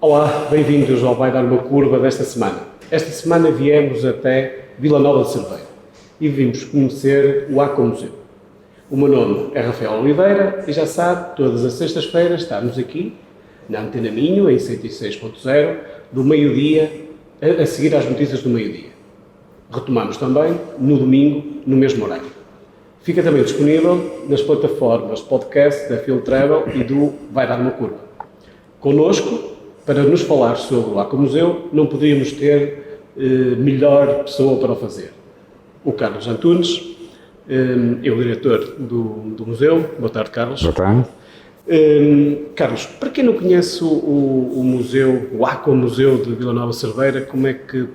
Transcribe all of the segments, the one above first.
Olá, bem-vindos ao Vai Dar uma Curva desta semana. Esta semana viemos até Vila Nova de Cerveira e vimos conhecer o Aco-Museu. O meu nome é Rafael Oliveira e já sabe, todas as sextas-feiras estamos aqui, na Antena Minho, em 106.0, do meio-dia, a seguir às notícias do meio-dia. Retomamos também no domingo, no mesmo horário. Fica também disponível nas plataformas podcast da Field Travel e do Vai Dar uma Curva. Connosco, para nos falar sobre o Aco-Museu, não poderíamos ter melhor pessoa para o fazer. O Carlos Antunes, é o diretor do museu. Boa tarde, Carlos. Boa tarde. Carlos, para quem não conhece o museu, o Aco-Museu de Vila Nova de Cerveira, como é que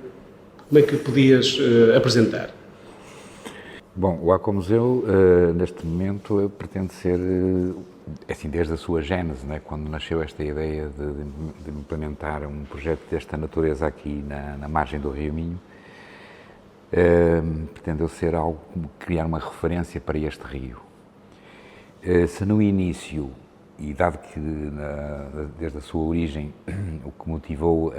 podias apresentar? Bom, o Aco-Museu, neste momento, pretende ser, assim, desde a sua gênese, né, quando nasceu esta ideia de implementar um projeto desta natureza aqui na margem do Rio Minho, pretendeu ser algo como criar uma referência para este rio. Se no início, e dado que desde a sua origem, o que motivou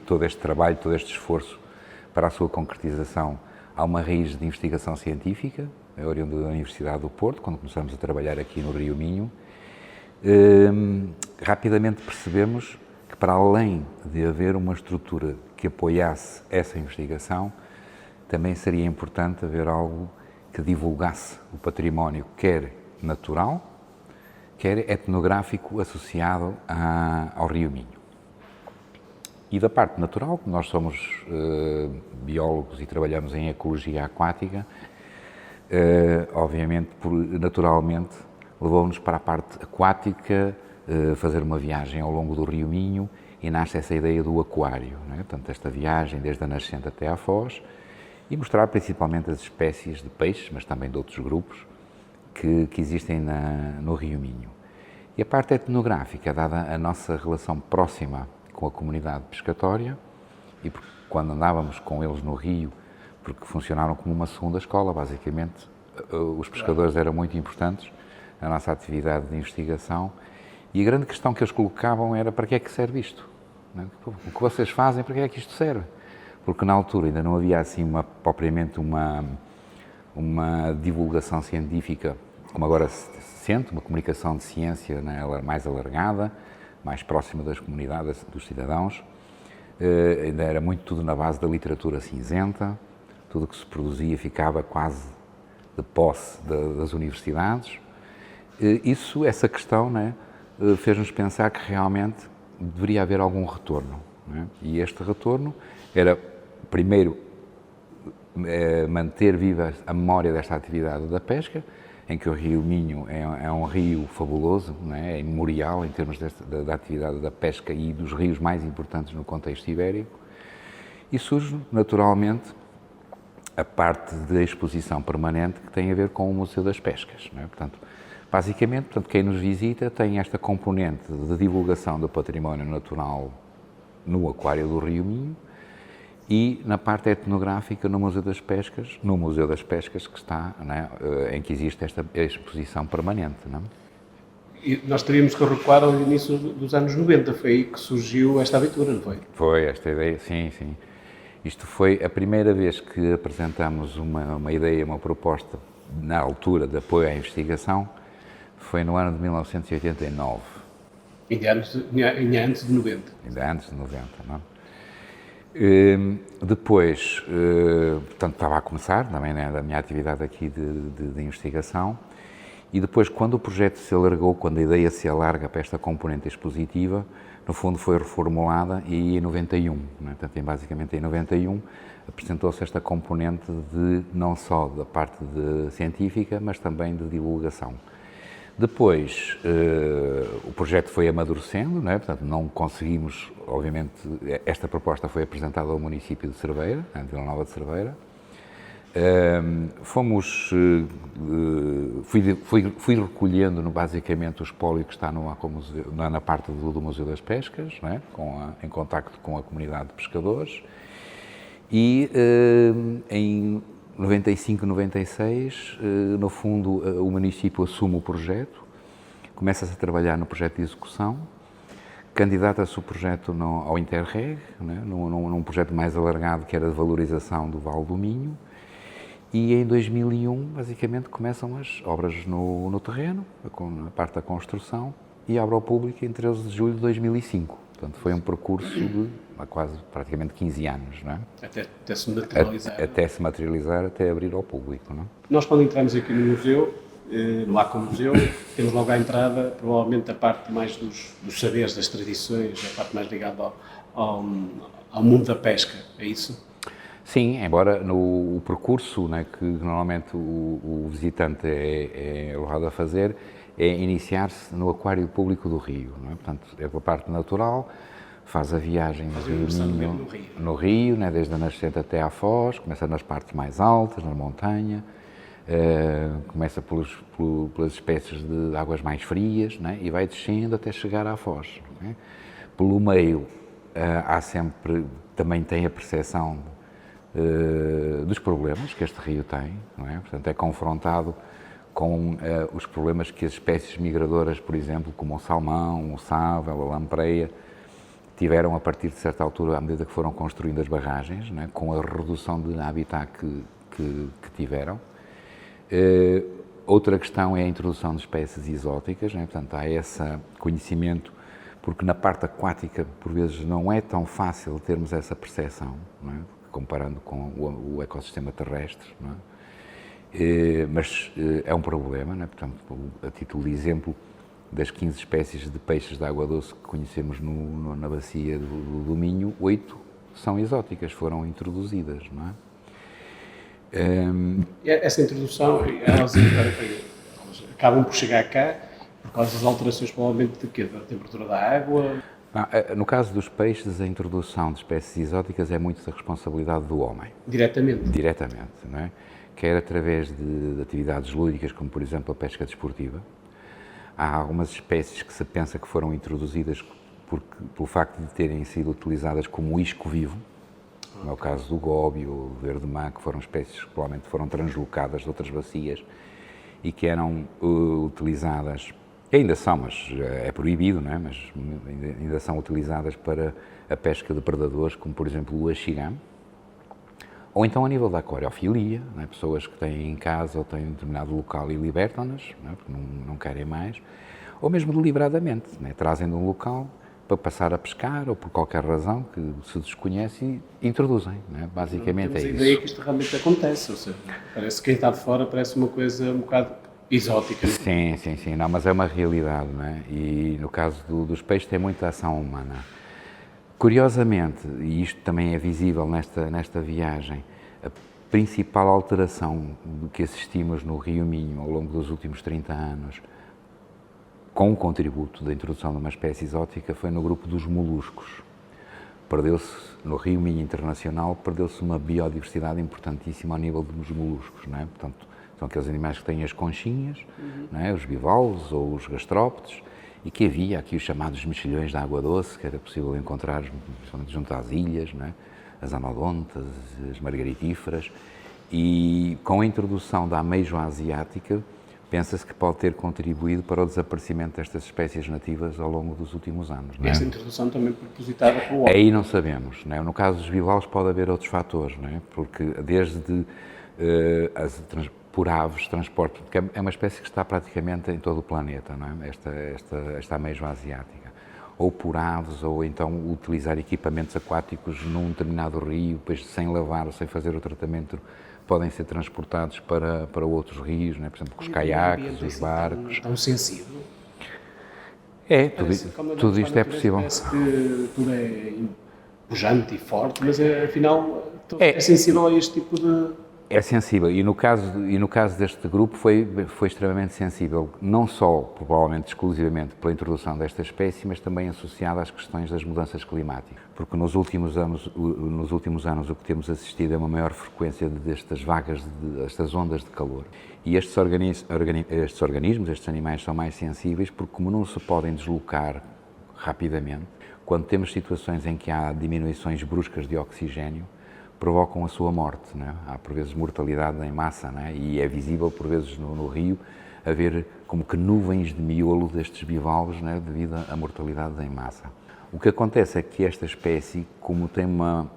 todo este trabalho, todo este esforço para a sua concretização, há uma raiz de investigação científica, oriunda da Universidade do Porto, quando começamos a trabalhar aqui no Rio Minho. Rapidamente percebemos que, para além de haver uma estrutura que apoiasse essa investigação, também seria importante haver algo que divulgasse o património, quer natural, quer etnográfico, associado ao Rio Minho. E da parte natural, nós somos biólogos e trabalhamos em ecologia aquática, obviamente, naturalmente, levou-nos para a parte aquática, fazer uma viagem ao longo do Rio Minho, e nasce essa ideia do aquário, não é? Portanto, esta viagem desde a nascente até à foz, e mostrar principalmente as espécies de peixes, mas também de outros grupos, que existem no Rio Minho. E a parte etnográfica, dada a nossa relação próxima com a comunidade pescatória, e quando andávamos com eles no rio, porque funcionaram como uma segunda escola, basicamente, os pescadores eram muito importantes na nossa atividade de investigação, e a grande questão que eles colocavam era: para que é que serve isto? O que vocês fazem, para que é que isto serve? Porque na altura ainda não havia assim propriamente uma divulgação científica, como agora se sente, uma comunicação de ciência, né, mais alargada, mais próxima das comunidades, dos cidadãos. Ainda era muito tudo na base da literatura cinzenta, tudo o que se produzia ficava quase de posse das universidades. Essa questão, né, fez-nos pensar que realmente deveria haver algum retorno, né? E este retorno era, primeiro, manter viva a memória desta atividade da pesca, em que o Rio Minho é um rio fabuloso, não é? É imemorial em termos da atividade da pesca e dos rios mais importantes no contexto ibérico. E surge, naturalmente, a parte da exposição permanente que tem a ver com o Museu das Pescas, não é? Portanto, basicamente, quem nos visita tem esta componente de divulgação do património natural no aquário do Rio Minho, e na parte etnográfica no Museu das Pescas, que está, né, em que existe esta exposição permanente. Não? E nós teríamos que recuar ao início dos anos 90, foi aí que surgiu esta aventura, não foi? Foi esta ideia, sim. Isto foi a primeira vez que apresentamos uma ideia, uma proposta, na altura de apoio à investigação, foi no ano de 1989. Ainda antes de 90. Ainda antes de 90, não? Depois, portanto, estava a começar também, né, da minha atividade aqui de investigação, e depois, quando o projeto se alargou, quando a ideia se alarga para esta componente expositiva, no fundo foi reformulada, e em 91, né, portanto, basicamente em 91, apresentou-se esta componente não só da parte científica, mas também de divulgação. Depois, o projeto foi amadurecendo, não é? Portanto, não conseguimos, obviamente, esta proposta foi apresentada ao município de Cerveira, de Vila Nova de Cerveira. Fui recolhendo basicamente o espólio que está na parte do Museu das Pescas, não é? Em contacto com a comunidade de pescadores, e em 95, 96, no fundo, o município assume o projeto, começa-se a trabalhar no projeto de execução, Candidata-se o projeto ao Interreg, né, num projeto mais alargado que era de valorização do Vale do Minho, e em 2001, basicamente, começam as obras no terreno, a parte da construção, e abre ao público em 13 de julho de 2005. Portanto, foi um percurso de quase, praticamente 15 anos, não é? Até se materializar. Até se materializar, até abrir ao público, não é? Nós, quando entramos aqui no museu, no Acomuseu, temos logo à entrada, provavelmente, a parte mais dos saberes, das tradições, a parte mais ligada ao mundo da pesca, é isso? Sim, embora o percurso, né, que normalmente o visitante é levado a fazer, é iniciar-se no aquário público do Rio, não é? Portanto, é pela parte natural, faz a viagem do Rio Minho, no Rio, né, desde a nascente até à Foz, começa nas partes mais altas, na montanha, começa pelas espécies de águas mais frias, né, e vai descendo até chegar à Foz. Né? Pelo meio, há sempre, também tem a percepção dos problemas que este rio tem, não é? Portanto, é confrontado com os problemas que as espécies migradoras, por exemplo, como o salmão, o sável, a lampreia, tiveram a partir de certa altura, à medida que foram construindo as barragens, não é? Com a redução de habitat que tiveram. Outra questão é a introdução de espécies exóticas, não é? Portanto, há esse conhecimento, porque na parte aquática, por vezes, não é tão fácil termos essa percepção, não é? Comparando com o ecossistema terrestre, não é? Mas é um problema, não é? Portanto, a título de exemplo, das 15 espécies de peixes de água doce que conhecemos na bacia do Minho, 8 são exóticas, foram introduzidas, não é? Essa introdução, elas acabam por chegar cá por causa das alterações, provavelmente, da temperatura da água. No caso dos peixes, a introdução de espécies exóticas é muito da responsabilidade do homem. Diretamente? Diretamente, não é? Quer através de atividades lúdicas, como por exemplo a pesca desportiva. Há algumas espécies que se pensa que foram introduzidas pelo facto de terem sido utilizadas como isco vivo, como é o caso do góbio, o verde-mar, que foram espécies que provavelmente foram translocadas de outras bacias e que eram utilizadas, ainda são, mas é proibido, não é? Mas ainda são utilizadas para a pesca de predadores, como por exemplo o axigam, ou então a nível da aquariofilia, não é? Pessoas que têm em casa ou têm em determinado local e libertam-nas, não é? Porque não querem mais, ou mesmo deliberadamente, não é? Trazem de um local para passar a pescar ou por qualquer razão que se desconhece e introduzem, não é? Basicamente é isso. Temos a ideia que isto realmente acontece, ou seja, parece que quem está de fora parece uma coisa um bocado exótica. Sim, não, mas é uma realidade, não é? E no caso dos peixes tem muita ação humana. Curiosamente, e isto também é visível nesta viagem, a principal alteração que assistimos no Rio Minho ao longo dos últimos 30 anos, com o contributo da introdução de uma espécie exótica, foi no grupo dos moluscos. Perdeu-se, no Rio Minho Internacional, perdeu-se uma biodiversidade importantíssima ao nível dos moluscos, não é? Portanto, são aqueles animais que têm as conchinhas, não é? Os bivalves ou os gastrópodes, e que havia aqui os chamados mexilhões de água doce, que era possível encontrar junto às ilhas, não é? As anodontas, as margaritíferas, e com a introdução da ameijoa asiática, pensa-se que pode ter contribuído para o desaparecimento destas espécies nativas ao longo dos últimos anos. Não é? Essa introdução também propositada pelo homem. Aí não sabemos, não é? No caso dos bivalves pode haver outros fatores, não é? Porque desde por aves, transporte, porque é uma espécie que está praticamente em todo o planeta, não é? Esta ameijoa asiática. Ou por aves, ou então utilizar equipamentos aquáticos num determinado rio, depois sem lavar ou sem fazer o tratamento, podem ser transportados para outros rios, não é? Por exemplo, os caiaques, os barcos. Tão sensível. Tudo isto é possível. Parece que tudo é pujante e forte, mas afinal é sensível a este tipo de... É sensível, e no caso deste grupo foi extremamente sensível, não só, provavelmente, exclusivamente pela introdução desta espécie, mas também associada às questões das mudanças climáticas. Porque nos últimos anos o que temos assistido é uma maior frequência destas vagas, destas ondas de calor. E estes organismos, estes animais, são mais sensíveis porque, como não se podem deslocar rapidamente, quando temos situações em que há diminuições bruscas de oxigênio, provocam a sua morte, não é? Há por vezes mortalidade em massa, não é? E é visível por vezes no rio haver como que nuvens de miolo destes bivalves, não é? Devido à mortalidade em massa. O que acontece é que esta espécie, como tem uma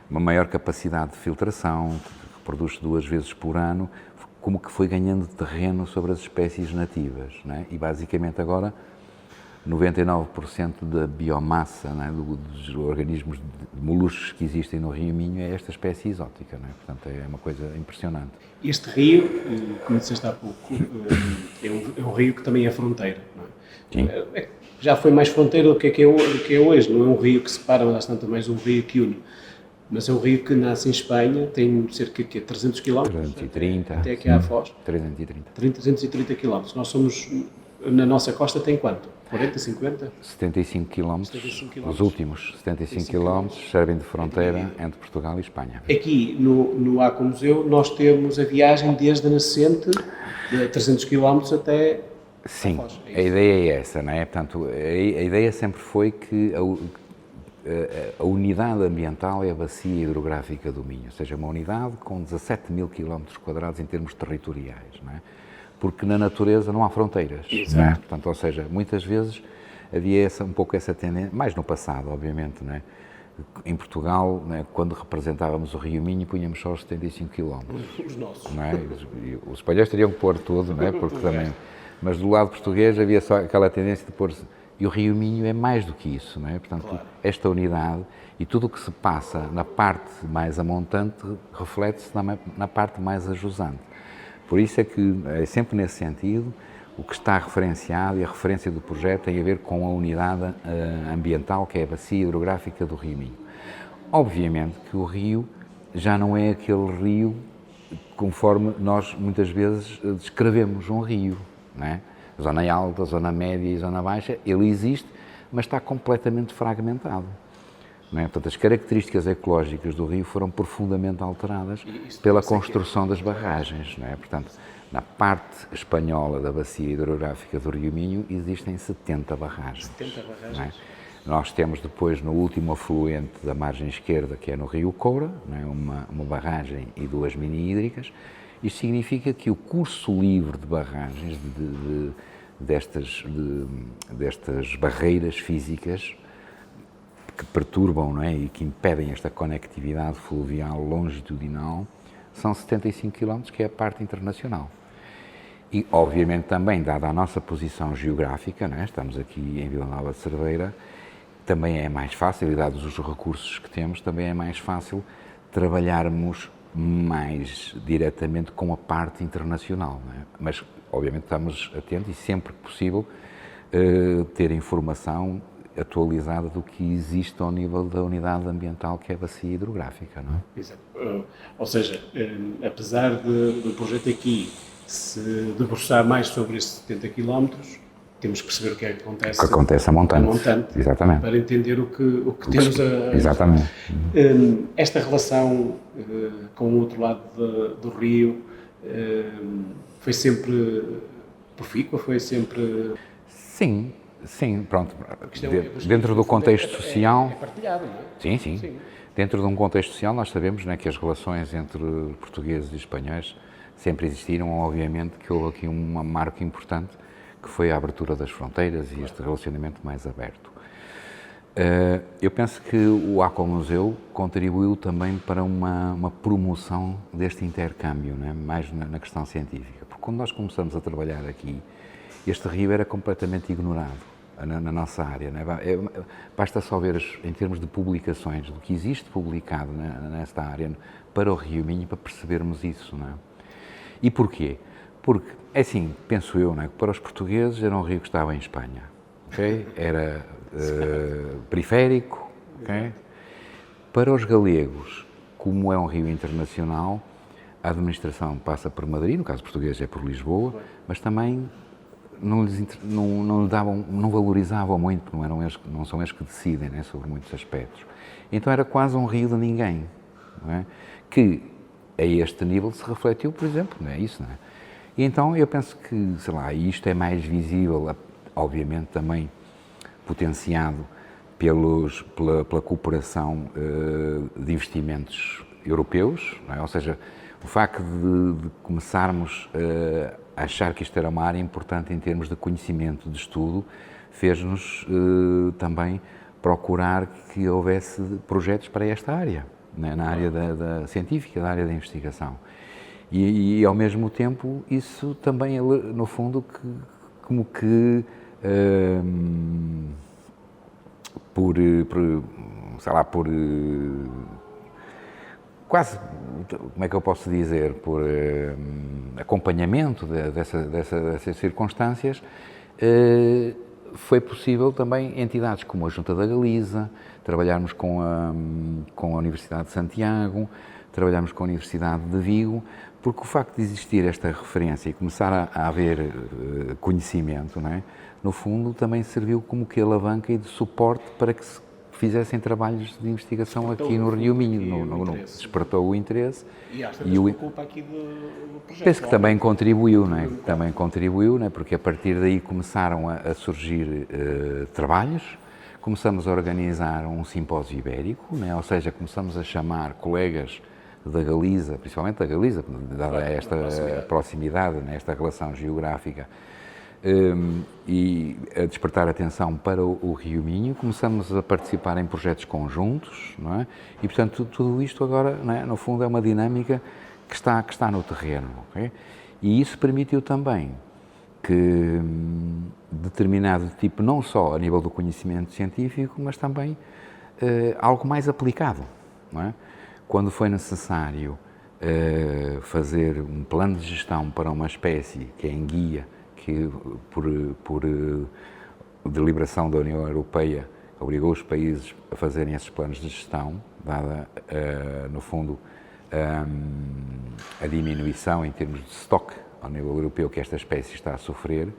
maior capacidade de filtração, que reproduz 2 vezes por ano, como que foi ganhando terreno sobre as espécies nativas, não é? E basicamente agora 99% da biomassa, não é, dos organismos de moluscos que existem no Rio Minho é esta espécie exótica, não é? Portanto, é uma coisa impressionante. Este rio, como disseste há pouco, é um rio que também é fronteira, não é? Sim. Já foi mais fronteira do que é hoje, não é um rio que separa bastante, mais um rio que une. Mas é um rio que nasce em Espanha, tem cerca de 300 km, 330, até aqui à Foz. 330. 330 km. Nós somos, na nossa costa tem quanto? 40, 50? 75 km, 75 km. os últimos 75 km servem de fronteira entre Portugal e Espanha. Aqui no Acomuseu nós temos a viagem desde a nascente, de 300 km até Sim, a Foz. a ideia é essa, não é? Portanto, a ideia sempre foi que a unidade ambiental é a bacia hidrográfica do Minho, ou seja, uma unidade com 17 mil quilómetros quadrados em termos territoriais, não é? Porque na natureza não há fronteiras, não é? Portanto, ou seja, muitas vezes havia um pouco essa tendência, mais no passado, obviamente, não é? Em Portugal, não é? Quando representávamos o Rio Minho, punhamos só os 75 quilómetros. Os nossos. Não é? Os espanhóis teriam que pôr tudo, não é? Porque também... Mas do lado português havia só aquela tendência de pôr... E o Rio Minho é mais do que isso, não é? Portanto, claro, esta unidade e tudo o que se passa na parte mais amontante reflete-se na parte mais ajusante. Por isso é que é sempre nesse sentido, o que está referenciado e a referência do projeto tem a ver com a unidade ambiental, que é a bacia hidrográfica do Rio Minho. Obviamente que o rio já não é aquele rio conforme nós muitas vezes descrevemos um rio, não é? Zona alta, zona média e zona baixa, ele existe, mas está completamente fragmentado. Não é? Portanto, as características ecológicas do rio foram profundamente alteradas pela construção das barragens. Não é? Portanto, na parte espanhola da bacia hidrográfica do Rio Minho existem 70 barragens. 70 barragens. Não é? Nós temos depois, no último afluente da margem esquerda, que é no Rio Coura, não é? uma barragem e 2 mini-hídricas. Isto significa que o curso livre de barragens, destas barreiras físicas que perturbam, não é? E que impedem esta conectividade fluvial longitudinal, são 75 km, que é a parte internacional. E, obviamente, também, dada a nossa posição geográfica, não é? Estamos aqui em Vila Nova de Cerveira, também é mais fácil, e dados os recursos que temos, também é mais fácil trabalharmos mais diretamente com a parte internacional, não é? Mas, obviamente, estamos atentos e, sempre que possível, ter informação atualizada do que existe ao nível da unidade ambiental, que é a bacia hidrográfica, não é? Exato. Ou seja, apesar do projeto aqui se debruçar mais sobre estes 70 km, temos que perceber o que é que acontece. O que acontece a montante. Exatamente. Para entender o que temos a... Exatamente. Esta relação com o outro lado do rio foi sempre profícua, foi sempre... Sim, pronto. Dentro do contexto social... É partilhado, não Sim. é? Sim. Dentro de um contexto social, nós sabemos, né, que as relações entre portugueses e espanhóis sempre existiram. Obviamente que houve aqui uma marca importante, que foi a abertura das fronteiras e este relacionamento mais aberto. Eu penso que o Acomuseu contribuiu também para uma promoção deste intercâmbio, né? Mais na questão científica, porque quando nós começamos a trabalhar aqui, este rio era completamente ignorado na nossa área, né? Basta só ver, em termos de publicações, do que existe publicado nesta área para o Rio Minho, para percebermos isso, não é? E porquê? Porque, é assim, penso eu, não é? Que para os portugueses era um rio que estava em Espanha, okay? Era periférico, okay? Para os galegos, como é um rio internacional, a administração passa por Madrid, no caso português é por Lisboa, mas também não valorizavam muito, porque não são eles que decidem, né, sobre muitos aspectos. Então era quase um rio de ninguém, não é? Que a este nível se refletiu, por exemplo, não é isso, não é? E então eu penso que, sei lá, isto é mais visível, obviamente também potenciado pela cooperação de investimentos europeus, não é? Ou seja, o facto de começarmos a achar que isto era uma área importante em termos de conhecimento, de estudo, fez-nos também procurar que houvesse projetos para esta área, né, na área da científica, da área da investigação. E, ao mesmo tempo, isso também, no fundo, como que, sei lá, quase, como é que eu posso dizer, por acompanhamento dessas circunstâncias, foi possível também entidades como a Junta da Galiza, trabalharmos com a Universidade de Santiago, trabalharmos com a Universidade de Vigo, porque o facto de existir esta referência e começar a haver conhecimento, não é? No fundo, também serviu como que alavanca e de suporte para que se fizessem trabalhos de investigação aqui no Rio Minho, despertou o interesse. E a culpa aqui do projeto. Penso que também contribuiu, não é? Também contribuiu, não é? Porque a partir daí começaram a surgir trabalhos, começamos a organizar um simpósio ibérico, não é? Ou seja, começamos a chamar colegas da Galiza, principalmente da Galiza, dada esta proximidade, né? Esta relação geográfica, e a despertar atenção para o Rio Minho, começamos a participar em projetos conjuntos, não é? E, portanto, tudo isto agora, não é? No fundo, é uma dinâmica que está no terreno, okay? E isso permitiu também que determinado tipo, não só a nível do conhecimento científico, mas também algo mais aplicado, não é? Quando foi necessário fazer um plano de gestão para uma espécie que é enguia, que por deliberação da União Europeia obrigou os países a fazerem esses planos de gestão, dada, no fundo, a diminuição em termos de estoque ao nível europeu que esta espécie está a sofrer,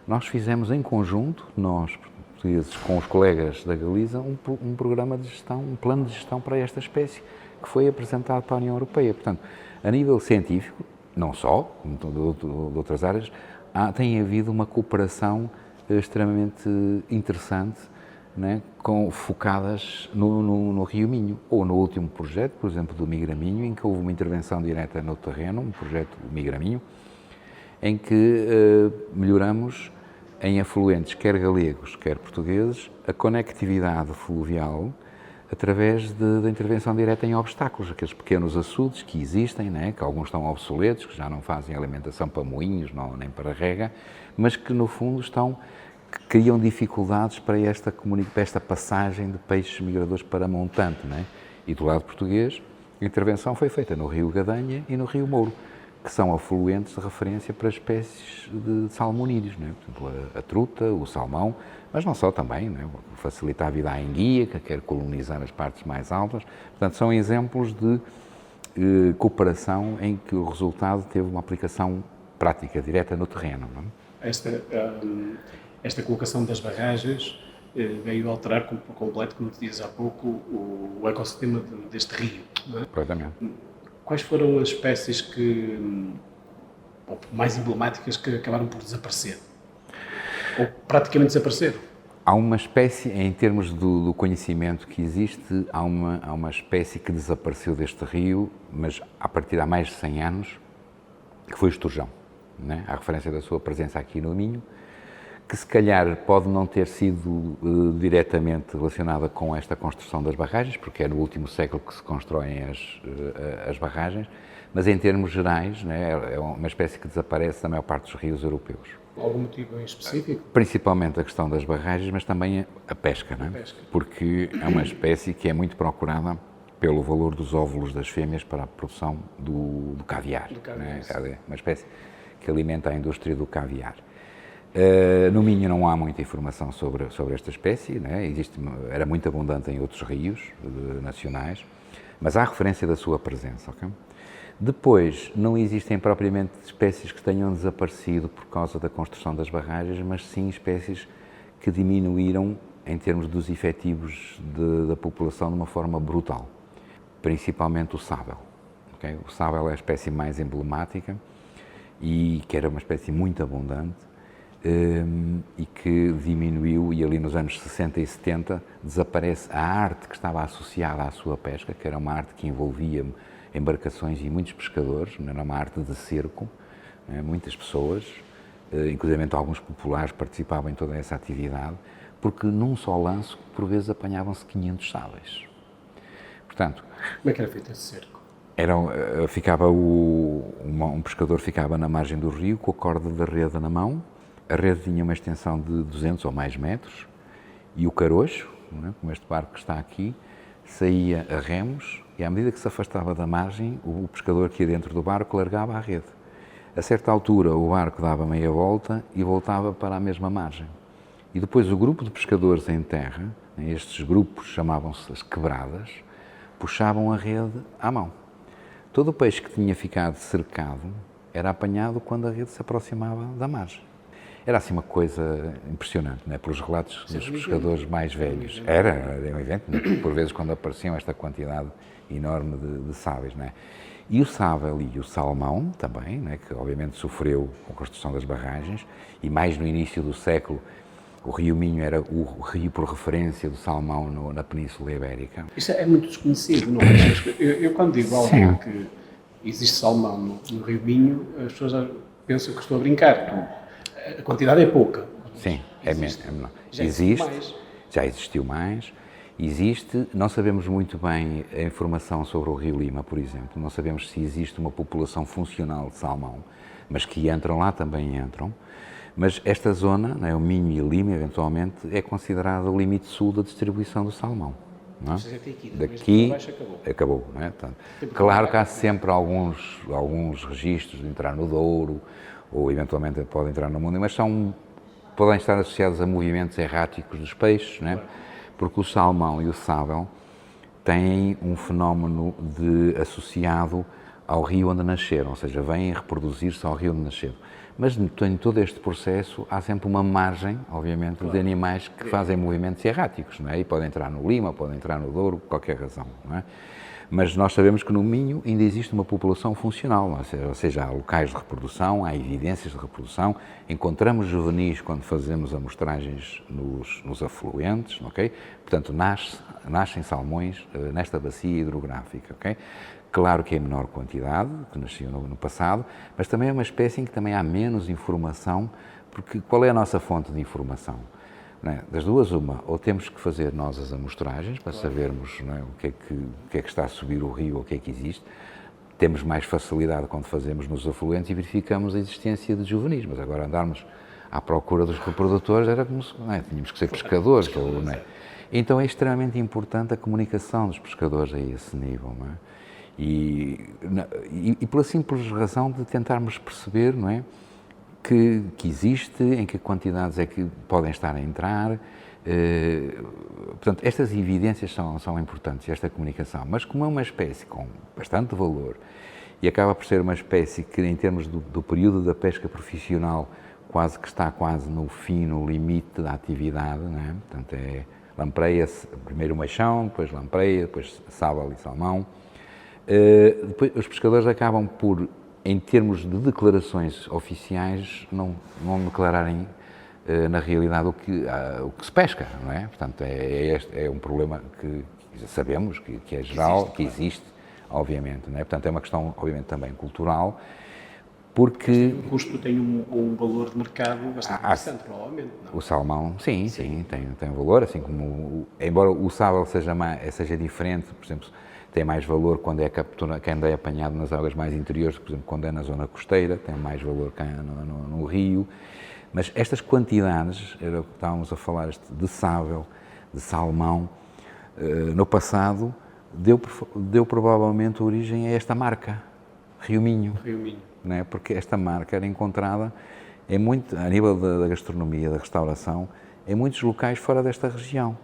nós fizemos em conjunto, nós portugueses, com os colegas da Galiza, um programa de gestão, um plano de gestão para esta espécie, que foi apresentado para a União Europeia. Portanto, a nível científico, não só, como de outras áreas, tem havido uma cooperação extremamente interessante, né, focadas no Rio Minho, ou no último projeto, por exemplo, do Migraminho, em que houve uma intervenção direta no terreno, um projeto Migraminho, em que melhoramos em afluentes, quer galegos, quer portugueses, a conectividade fluvial através da intervenção direta em obstáculos, aqueles pequenos açudes que existem, né, que alguns estão obsoletos, que já não fazem alimentação para moinhos, nem para rega, mas que no fundo que criam dificuldades para esta passagem de peixes migradores para montante, né? E do lado português, a intervenção foi feita no Rio Gadanha e no Rio Mouro, que são afluentes de referência para espécies de salmonídeos, né? Por exemplo, a truta, o salmão, mas não só também, né? Facilita a vida à enguia, que quer colonizar as partes mais altas. Portanto, são exemplos de cooperação em que o resultado teve uma aplicação prática, direta no terreno. Não é? Esta colocação das barragens veio alterar por completo, como te dizias há pouco, o ecossistema deste rio. Não é? Completamente. Quais foram as espécies mais emblemáticas que acabaram por desaparecer? Ou praticamente desapareceram? Há uma espécie, em termos do conhecimento que existe, há uma espécie que desapareceu deste rio, mas a partir de há mais de 100 anos, que foi o esturjão, né? A referência da sua presença aqui no Minho, que se calhar pode não ter sido diretamente relacionada com esta construção das barragens, porque é no último século que se constroem as barragens, mas em termos gerais, né, é uma espécie que desaparece da maior parte dos rios europeus. Algum motivo em específico? Principalmente a questão das barragens, mas também a pesca, não é? Porque é uma espécie que é muito procurada pelo valor dos óvulos das fêmeas para a produção do caviar. Né? É uma espécie que alimenta a indústria do caviar. No Minho não há muita informação sobre esta espécie, né? Era muito abundante em outros rios nacionais, mas há referência da sua presença. Okay? Depois, não existem propriamente espécies que tenham desaparecido por causa da construção das barragens, mas sim espécies que diminuíram em termos dos efetivos da população de uma forma brutal, principalmente o sábel. Okay? O sábel é a espécie mais emblemática e que era uma espécie muito abundante, e que diminuiu, e ali nos anos 60 e 70 desaparece a arte que estava associada à sua pesca, que era uma arte que envolvia embarcações e muitos pescadores, era uma arte de cerco, né? Muitas pessoas, inclusive alguns populares, participavam em toda essa atividade, porque num só lanço, por vezes, apanhavam-se 500 sábeis. Portanto, Como é que era feito esse cerco? Um pescador ficava na margem do rio com a corda da rede na mão, a rede tinha uma extensão de 200 ou mais metros e o carocho, não é, como este barco que está aqui, saía a remos e à medida que se afastava da margem, o pescador que ia dentro do barco largava a rede. A certa altura o barco dava meia volta e voltava para a mesma margem. E depois o grupo de pescadores em terra, estes grupos chamavam-se as quebradas, puxavam a rede à mão. Todo o peixe que tinha ficado cercado era apanhado quando a rede se aproximava da margem. Era assim uma coisa impressionante, não é? Pelos relatos dos pescadores mais velhos. Era um evento, não é? Por vezes quando apareciam esta quantidade enorme de sábeis, não é? E o sábel e o salmão também, não é? Que obviamente sofreu com a construção das barragens, e mais no início do século o Rio Minho era o rio por referência do salmão na Península Ibérica. Isto é muito desconhecido, não é? Eu quando digo algo que existe salmão no Rio Minho, as pessoas pensam que estou a brincar. A quantidade é pouca. Sim, é menor. Já existiu mais. Existe, não sabemos muito bem a informação sobre o Rio Lima, por exemplo. Não sabemos se existe uma população funcional de salmão, mas que entram lá também entram. Mas esta zona, né, o Minho e Lima, eventualmente, é considerada o limite sul da distribuição do salmão. Não é? Daqui acabou. Não é? Portanto, claro que há sempre alguns registros de entrar no Douro, ou eventualmente pode entrar no Mundo, mas podem estar associados a movimentos erráticos dos peixes, não é? Porque o salmão e o sábel têm um fenómeno associado ao rio onde nasceram, ou seja, vêm reproduzir-se ao rio onde nasceram. Mas em todo este processo há sempre uma margem, obviamente, de animais que fazem movimentos erráticos, não é? E podem entrar no Lima, podem entrar no Douro, por qualquer razão, não é? Mas nós sabemos que no Minho ainda existe uma população funcional, ou seja, há locais de reprodução, há evidências de reprodução, encontramos juvenis quando fazemos amostragens nos afluentes, ok? Portanto, nascem salmões nesta bacia hidrográfica, ok? Claro que é em menor quantidade, que nasciam no passado, mas também é uma espécie em que também há menos informação, porque qual é a nossa fonte de informação? Não é? Das duas, uma, ou temos que fazer nós as amostragens para sabermos, não é, o que é que está a subir o rio, ou o que é que existe. Temos mais facilidade quando fazemos nos afluentes e verificamos a existência de juvenis, mas agora andarmos à procura dos reprodutores era como se, não é, tínhamos que ser pescadores. Não é? Então é extremamente importante a comunicação dos pescadores a esse nível. Não é? E pela simples razão de tentarmos perceber, não é, que existe, em que quantidades é que podem estar a entrar. Portanto, estas evidências são importantes, esta comunicação. Mas como é uma espécie com bastante valor e acaba por ser uma espécie que, em termos do período da pesca profissional, está quase no fim, no limite da atividade, não é? Portanto, lampreia-se primeiro o meixão, depois lampreia, depois sábal e salmão. Depois, os pescadores acabam por, em termos de declarações oficiais, não declararem na realidade o que se pesca, não é? Portanto, é um problema que sabemos que é geral, que existe, obviamente, não é? Portanto, é uma questão, obviamente, também cultural, porque... O custo tem um valor de mercado bastante interessante, provavelmente, não? O salmão, sim, tem valor, assim como... Embora o sábal seja diferente, por exemplo, tem mais valor quando é capturado, quando é apanhado nas águas mais interiores, por exemplo, quando é na zona costeira, tem mais valor que no rio. Mas estas quantidades, era o que estávamos a falar, de sábel, de salmão, no passado, deu provavelmente origem a esta marca, Rio Minho. Não é? Porque esta marca era encontrada a nível da gastronomia, da restauração, em muitos locais fora desta região.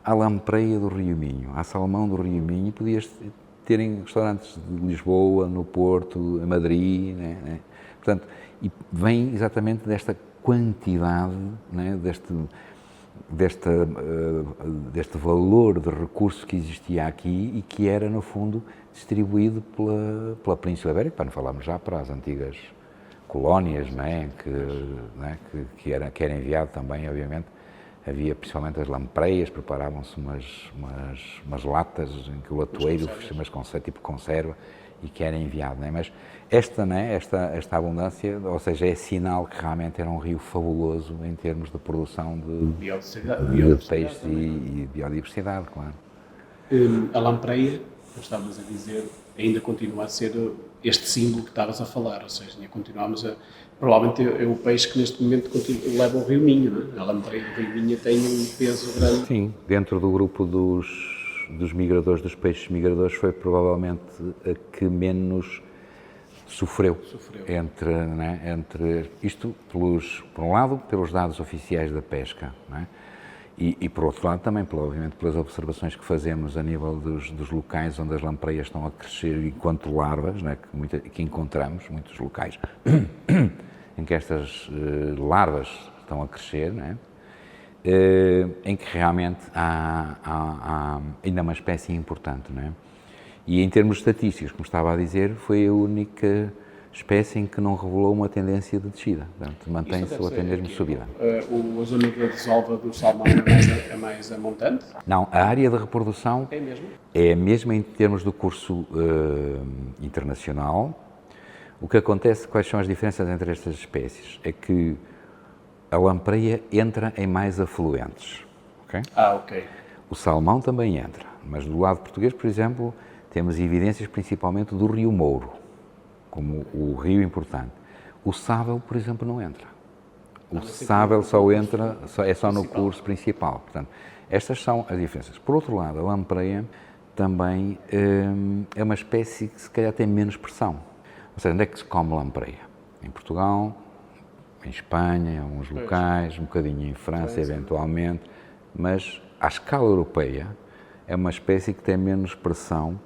Há lampreia do Rio Minho, há salmão do Rio Minho, podias ter em restaurantes de Lisboa, no Porto, em Madrid, né? Portanto, e vem exatamente desta quantidade, né? deste valor de recurso que existia aqui e que era, no fundo, distribuído pela Península Ibérica, para não falarmos já para as antigas colónias, né? Que era enviado também, obviamente, havia principalmente as lampreias, preparavam-se umas latas em que o latoeiro, mas tipo conserva, e que era enviado, não é? Mas esta abundância, ou seja, é sinal que realmente era um rio fabuloso em termos de produção de peixes e biodiversidade, claro. A lampreia, como estavas a dizer, ainda continua a ser este símbolo que estavas a falar, ou seja, continuamos a... Provavelmente é o peixe que neste momento leva o Rio Minho, não é? A lampreia do Rio Minho tem um peso grande. Sim, dentro do grupo dos migradores, dos peixes migradores, foi provavelmente a que menos sofreu. Entre isto, por um lado, pelos dados oficiais da pesca, não é? E por outro lado também, obviamente, pelas observações que fazemos a nível dos locais onde as lampreias estão a crescer enquanto larvas, não é? que encontramos muitos locais em que estas larvas estão a crescer, não é? Em que realmente há ainda uma espécie importante, não é? E em termos estatísticos, como estava a dizer, foi a única espécie em que não revelou uma tendência de descida, portanto, mantém-se ou até mesmo subida. A zona da desova do salmão é mais montante? Não, a área de reprodução é a mesma em termos do curso internacional. O que acontece, quais são as diferenças entre estas espécies? É que a lampreia entra em mais afluentes. Okay? Ok. O salmão também entra, mas do lado português, por exemplo, temos evidências principalmente do Rio Mouro, como o rio importante. O sábel, por exemplo, não entra. O sábel só entra, é só no curso principal. Portanto, estas são as diferenças. Por outro lado, a lampreia também é uma espécie que se calhar tem menos pressão. Ou seja, onde é que se come lampreia? Em Portugal, em Espanha, em alguns locais, um bocadinho em França, eventualmente, mas à escala europeia é uma espécie que tem menos pressão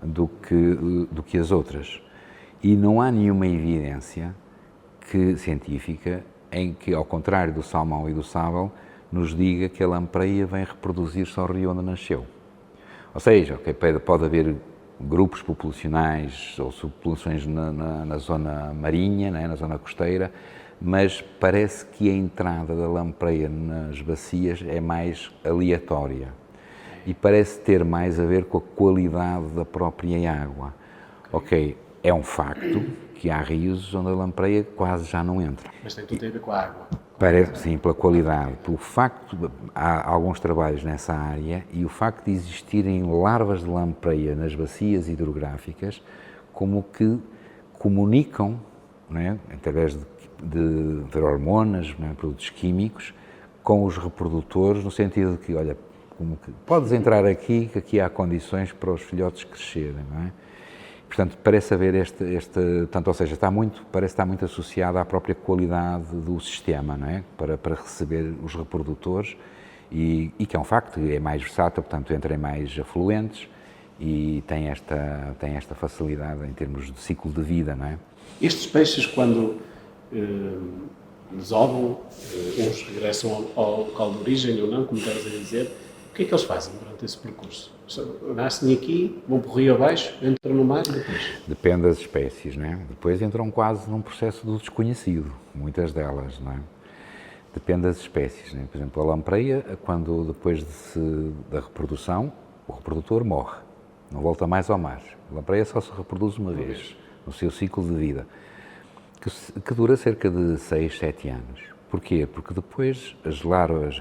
do que as outras. E não há nenhuma evidência científica em que, ao contrário do salmão e do sábel, nos diga que a lampreia vem reproduzir-se ao rio onde nasceu. Ou seja, pode haver grupos populacionais ou subpopulações na zona marinha, né, na zona costeira, mas parece que a entrada da lampreia nas bacias é mais aleatória e parece ter mais a ver com a qualidade da própria água. Ok, é um facto que há rios onde a lampreia quase já não entra. Mas tem tudo a ver com a água. Parece, sim, pela qualidade. Pelo facto, há alguns trabalhos nessa área e o facto de existirem larvas de lampreia nas bacias hidrográficas como que comunicam, não é, através de feromonas, não é, produtos químicos, com os reprodutores, no sentido de que, olha, como que podes entrar aqui, que aqui há condições para os filhotes crescerem, não é? Portanto, parece haver ou seja, parece estar muito associado à própria qualidade do sistema, não é? Para receber os reprodutores e que é um facto, é mais versátil, portanto, entra em mais afluentes e tem esta facilidade em termos de ciclo de vida, não é? Estes peixes, quando desovam, uns regressam ao local de origem ou não, como estavas a dizer, o que é que eles fazem durante esse percurso? Nascem aqui, vão para o rio abaixo, entram no mar e depois? Depende das espécies, não é? Depois entram quase num processo do desconhecido, muitas delas, não é? Depende das espécies, não é? Por exemplo, a lampreia, quando depois da reprodução, o reprodutor morre, não volta mais ao mar. A lampreia só se reproduz uma vez no seu ciclo de vida, que dura cerca de 6, 7 anos. Porquê? Porque depois as larvas,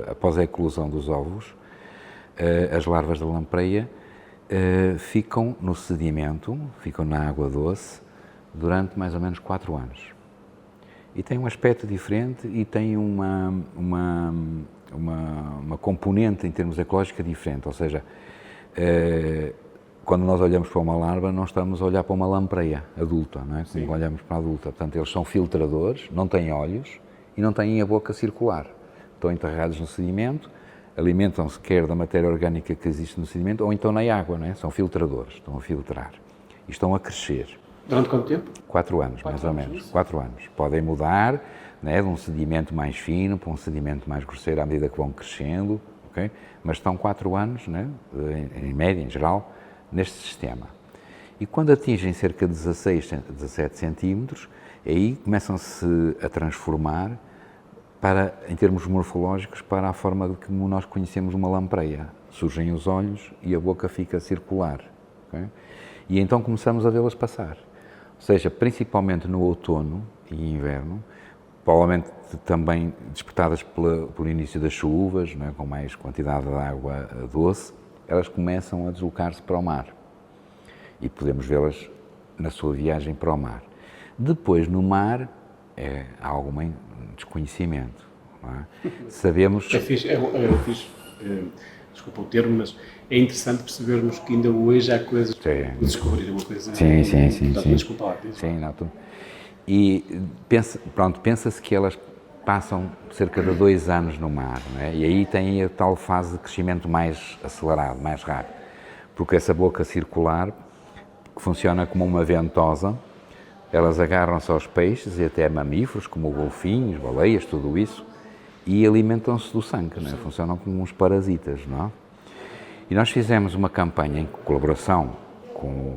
após a eclosão dos ovos, as larvas da lampreia ficam no sedimento, ficam na água doce, durante mais ou menos 4 anos. E tem um aspecto diferente e tem uma componente em termos ecológicos diferente, ou seja, quando nós olhamos para uma larva, não estamos a olhar para uma lampreia adulta, não é? Como olhamos para a adulta. Portanto, eles são filtradores, não têm olhos e não têm a boca circular. Estão enterrados no sedimento, alimentam-se quer da matéria orgânica que existe no sedimento ou então na água, não é? São filtradores, estão a filtrar e estão a crescer. Durante quanto tempo? 4 anos, mais ou menos. 4 anos. Podem mudar, né, de um sedimento mais fino para um sedimento mais grosseiro à medida que vão crescendo, okay? Mas estão 4 anos, né, em média, em geral, neste sistema. E quando atingem cerca de 16, 17 centímetros, aí começam-se a transformar em termos morfológicos, para a forma de como nós conhecemos uma lampreia. Surgem os olhos e a boca fica circular. Okay? E então começamos a vê-las passar. Ou seja, principalmente no outono e inverno, provavelmente também despertadas pelo início das chuvas, não é? Com mais quantidade de água doce, elas começam a deslocar-se para o mar. E podemos vê-las na sua viagem para o mar. Depois, no mar, há algum desconhecimento. Não é? Sabemos... Desculpa o termo, mas é interessante percebermos que ainda hoje há coisas Sim. que descobrir uma coisa... Sim. Desculpa lá. Sim, não, e pensa-se que elas passam cerca de 2 anos no mar, não é? E aí tem a tal fase de crescimento mais acelerado, mais rápido, porque essa boca circular, que funciona como uma ventosa, elas agarram-se aos peixes e até mamíferos, como golfinhos, baleias, tudo isso, e alimentam-se do sangue, não é? Funcionam como uns parasitas, não é? E nós fizemos uma campanha em colaboração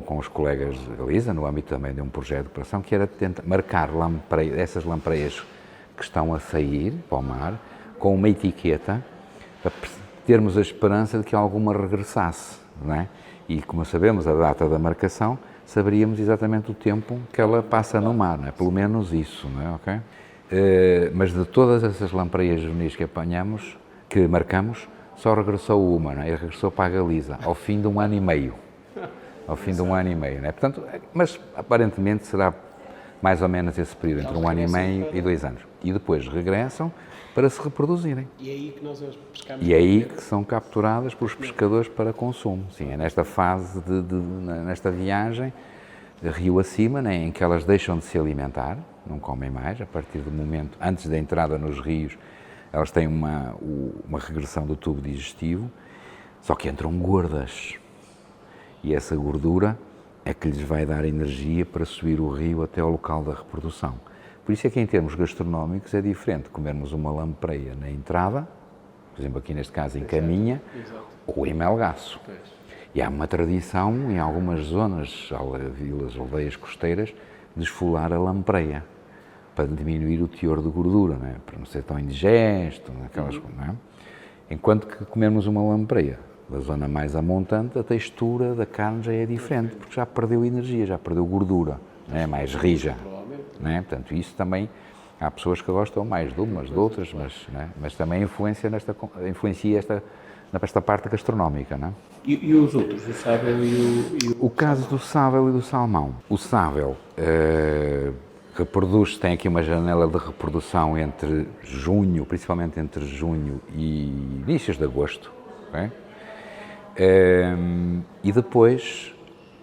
com os colegas de Galiza, no âmbito também de um projeto de cooperação, que era tentar marcar essas lampreias que estão a sair para o mar, com uma etiqueta, para termos a esperança de que alguma regressasse, não é? E como sabemos a data da marcação, saberíamos exatamente o tempo que ela passa no mar, não é? Pelo menos isso, não é? Okay? Mas de todas essas lampreias juvenis que marcamos, só regressou uma, não é? E regressou para a Galiza, ao fim de 1 ano e meio. Ao fim de 1 ano e meio, não é? Portanto, mas aparentemente será mais ou menos esse período, entre 1 ano e meio e 2 anos. E depois regressam para se reproduzirem. E é aí que nós as pescamos. E é aí que são capturadas pelos pescadores para consumo. Sim, é nesta fase, nesta viagem, rio acima, né, em que elas deixam de se alimentar, não comem mais, a partir do momento, antes da entrada nos rios, elas têm uma regressão do tubo digestivo, só que entram gordas. E essa gordura é que lhes vai dar energia para subir o rio até ao local da reprodução. Por isso é que em termos gastronómicos é diferente comermos uma lampreia na entrada, por exemplo aqui neste caso em Caminha, ou em Melgaço. E há uma tradição em algumas zonas, vilas, aldeias costeiras, de esfolar a lampreia, para diminuir o teor de gordura, não é? Para não ser tão indigesto, aquelas coisas, não é? Enquanto que comermos uma lampreia da zona mais amontante, a textura da carne já é diferente, porque já perdeu energia, já perdeu gordura, não é? Mais rija, não é? Portanto, isso também, há pessoas que gostam mais de umas, de outras, mas também influencia nesta parte gastronómica, não é? E os outros, o sábel e o... O caso do sábel e do salmão. O sábel tem aqui uma janela de reprodução entre junho, principalmente entre junho e inícios de agosto, okay? E depois,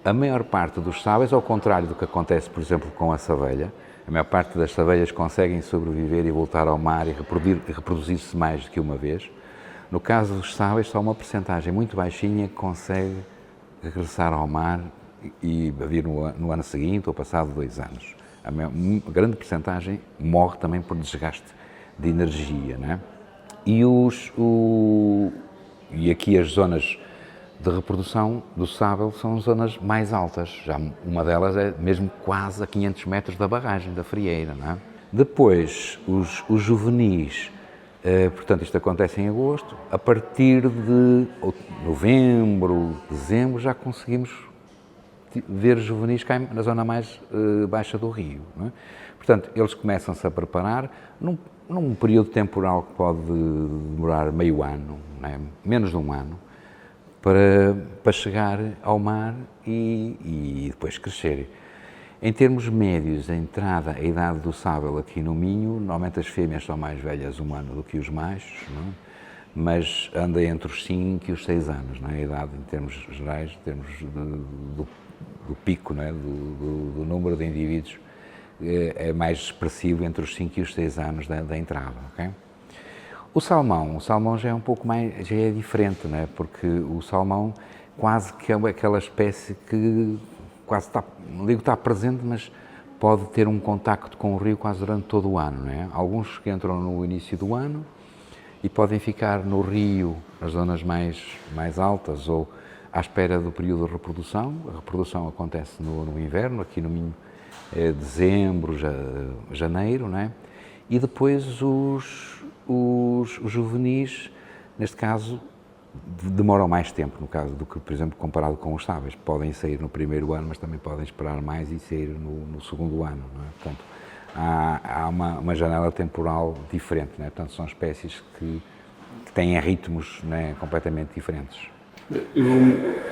a maior parte dos sábeis, ao contrário do que acontece, por exemplo, com a savelha, a maior parte das savelhas conseguem sobreviver e voltar ao mar e reproduzir-se mais do que uma vez. No caso dos sábeis, só uma percentagem muito baixinha que consegue regressar ao mar e vir no ano seguinte ou passado 2 anos. A grande percentagem morre também por desgaste de energia, não é? E aqui as zonas de reprodução do sábel são zonas mais altas, já uma delas é mesmo quase a 500 metros da barragem, da frieira, não é? Depois, os juvenis, portanto isto acontece em agosto, a partir de novembro, dezembro já conseguimos ver juvenis cá na zona mais baixa do rio, não é? Portanto, eles começam-se a preparar num período temporal que pode demorar meio ano, não é? Menos de 1 ano, para chegar ao mar e depois crescer. Em termos médios, a idade do sábel aqui no Minho, normalmente as fêmeas são mais velhas 1 ano do que os machos, não é? Mas anda entre os 5 e os 6 anos, não é? A idade em termos gerais, em termos do pico, não é? do número de indivíduos, é mais expressivo entre os 5 e os 6 anos da entrada, ok? O salmão já é um pouco mais, já é diferente, não é? Porque o salmão quase que é aquela espécie que quase está, não digo está presente, mas pode ter um contacto com o rio quase durante todo o ano, não é? Alguns que entram no início do ano e podem ficar no rio, nas zonas mais altas ou à espera do período de reprodução. A reprodução acontece no inverno, aqui no Minho é dezembro, janeiro, não é? e depois os juvenis, neste caso, demoram mais tempo, no caso, do que, por exemplo, comparado com os sáveis. Podem sair no primeiro ano, mas também podem esperar mais e sair no segundo ano, não é? Portanto, há uma janela temporal diferente, não é? Portanto, são espécies que têm ritmos, não é, completamente diferentes.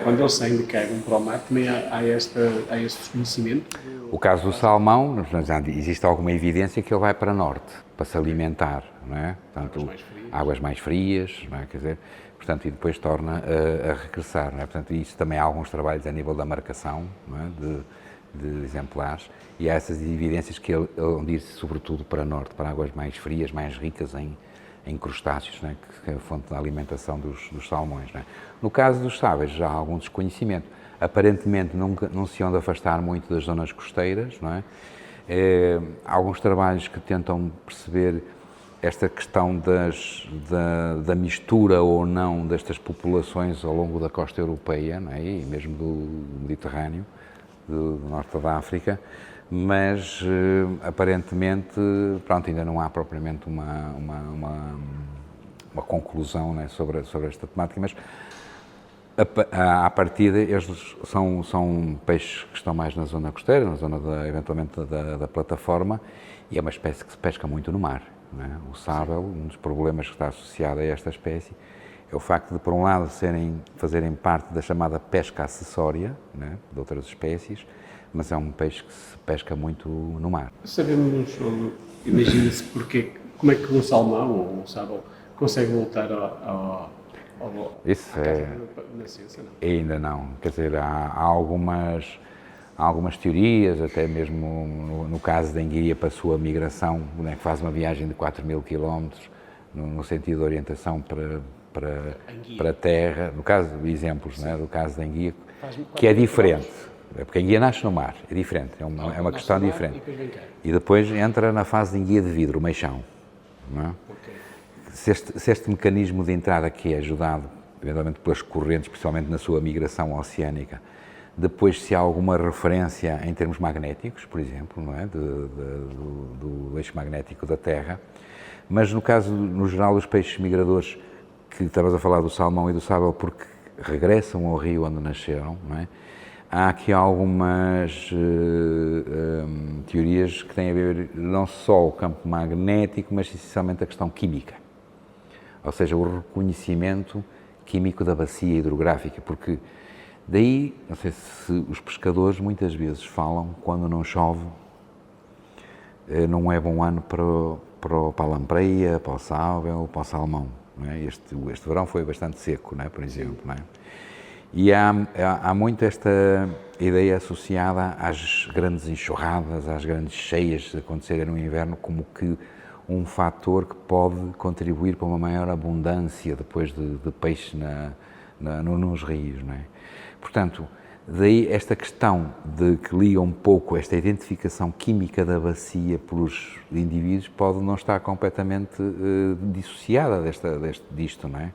Quando eles saem de Cairn para o mar, também há este desconhecimento? O caso do salmão, já existe alguma evidência que ele vai para norte, para se alimentar, não é? Portanto, águas mais frias, não é? Quer dizer, portanto, e depois torna a regressar, não é? Portanto, isso também há alguns trabalhos a nível da marcação, não é? de exemplares, e há essas evidências que ele diz sobretudo para norte, para águas mais frias, mais ricas em crustáceos, não é? Que é a fonte da alimentação dos salmões, não é? No caso dos sáveis, já há algum desconhecimento. Aparentemente não se onde afastar muito das zonas costeiras, não é? Há alguns trabalhos que tentam perceber esta questão da mistura ou não destas populações ao longo da costa europeia, não é? E mesmo do Mediterrâneo, do norte da África, mas aparentemente, pronto, ainda não há propriamente uma conclusão, não é, sobre esta temática, mas à partida estes são peixes que estão mais na zona costeira, na zona eventualmente da plataforma, e é uma espécie que se pesca muito no mar, não é? O sábel, um dos problemas que está associado a esta espécie é o facto de, por um lado, fazerem parte da chamada pesca acessória, não é, de outras espécies, mas é um peixe que se pesca muito no mar. Sabemos, imagina-se como é que um salmão ou um sábal consegue voltar Isso na ciência, não? Ainda não. Quer dizer, há algumas teorias, até mesmo no caso da enguia para a sua migração, né, que faz uma viagem de 4.000 km no sentido de orientação para a terra, no caso, exemplos, né, do caso da enguia, que é diferente. Porque a enguia nasce no mar, é diferente, é uma questão diferente. E depois entra na fase de enguia de vidro, o meixão. Não é? Okay. Se este mecanismo de entrada que é ajudado, eventualmente pelas correntes, principalmente na sua migração oceânica, depois se há alguma referência em termos magnéticos, por exemplo, não é? do eixo magnético da Terra, mas no caso, no geral, dos peixes migradores, que estavas a falar do salmão e do sábal, porque regressam ao rio onde nasceram, não é? Há aqui algumas teorias que têm a ver não só o campo magnético, mas essencialmente a questão química. Ou seja, o reconhecimento químico da bacia hidrográfica, porque daí, não sei se os pescadores muitas vezes falam, quando não chove, não é bom ano para a lampreia, para o sábel, para o salmão. Não é? Este verão foi bastante seco, não é? Por exemplo. Não é? E há muito esta ideia associada às grandes enxurradas, às grandes cheias que acontecerem no inverno, como que um fator que pode contribuir para uma maior abundância depois de peixe nos rios. Não é? Portanto, daí esta questão de que liga um pouco esta identificação química da bacia pelos indivíduos pode não estar completamente dissociada disto, não é?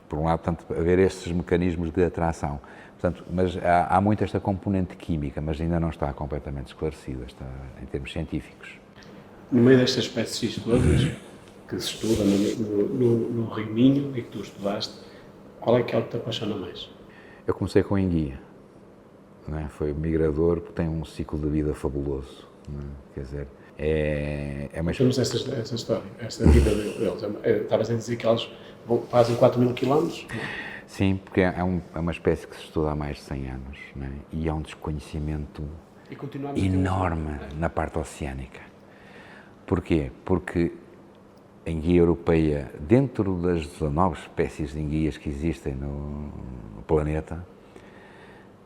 Por um lado, portanto, haver estes mecanismos de atração. Portanto, mas há muito esta componente química, mas ainda não está completamente esclarecida em termos científicos. No meio destas espécies todas que se estuda no Rio Minho e que tu estudaste, qual é que te apaixona mais? Eu comecei com a enguia, não é? Foi migrador porque tem um ciclo de vida fabuloso, não é? Quer dizer, é uma... Temos essa história, esta vida deles. Estavas a dizer que eles fazem 4.000 km? Sim, porque é uma espécie que se estuda há mais de 100 anos, não é? E há um desconhecimento enorme na parte oceânica. Porquê? Porque a enguia europeia, dentro das 19 espécies de enguias que existem no planeta,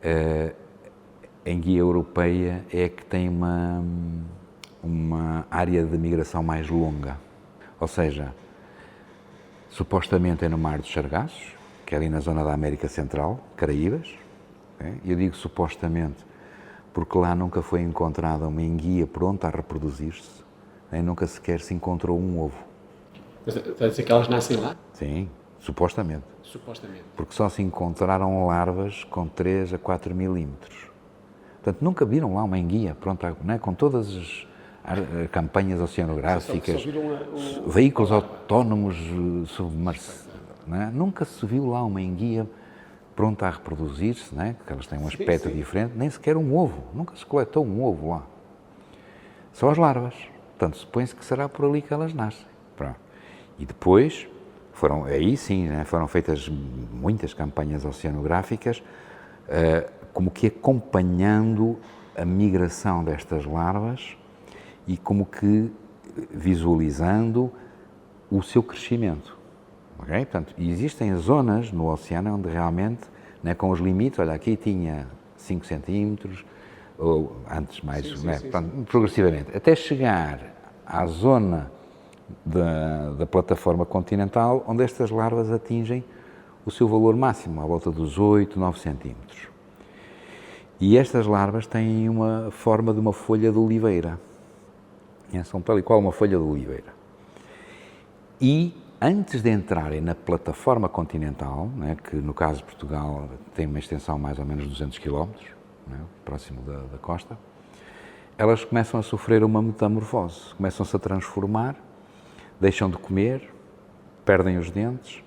a enguia europeia é que tem uma área de migração mais longa. Ou seja, supostamente é no Mar dos Sargassos, que é ali na zona da América Central, Caraíbas. Eu digo supostamente porque lá nunca foi encontrada uma enguia pronta a reproduzir-se, nem nunca sequer se encontrou um ovo. Está a dizer que elas nascem lá? Sim, supostamente. Supostamente. Porque só se encontraram larvas com 3 a 4 milímetros. Portanto, nunca viram lá uma enguia pronta, não é? Com todas campanhas oceanográficas, Só viram veículos autónomos submersos. Não é? Nunca se viu lá uma enguia pronta a reproduzir-se, não é? Porque elas têm um aspecto diferente, nem sequer um ovo, nunca se coletou um ovo lá. Só as larvas. Portanto, supõe-se que será por ali que elas nascem. Pronto. E depois, aí sim, né, foram feitas muitas campanhas oceanográficas, como que acompanhando a migração destas larvas e como que visualizando o seu crescimento. Okay? Portanto, existem zonas no oceano onde realmente, né, com os limites, olha, aqui tinha 5 centímetros, ou antes mais, sim. Progressivamente, até chegar à zona da plataforma continental, onde estas larvas atingem o seu valor máximo, à volta dos 8, 9 centímetros. E estas larvas têm uma forma de uma folha de oliveira. São tal e qual uma folha de oliveira. E antes de entrarem na plataforma continental, né, que no caso de Portugal tem uma extensão mais ou menos de 200 km, né, próximo da costa, elas começam a sofrer uma metamorfose, começam-se a transformar, deixam de comer, perdem os dentes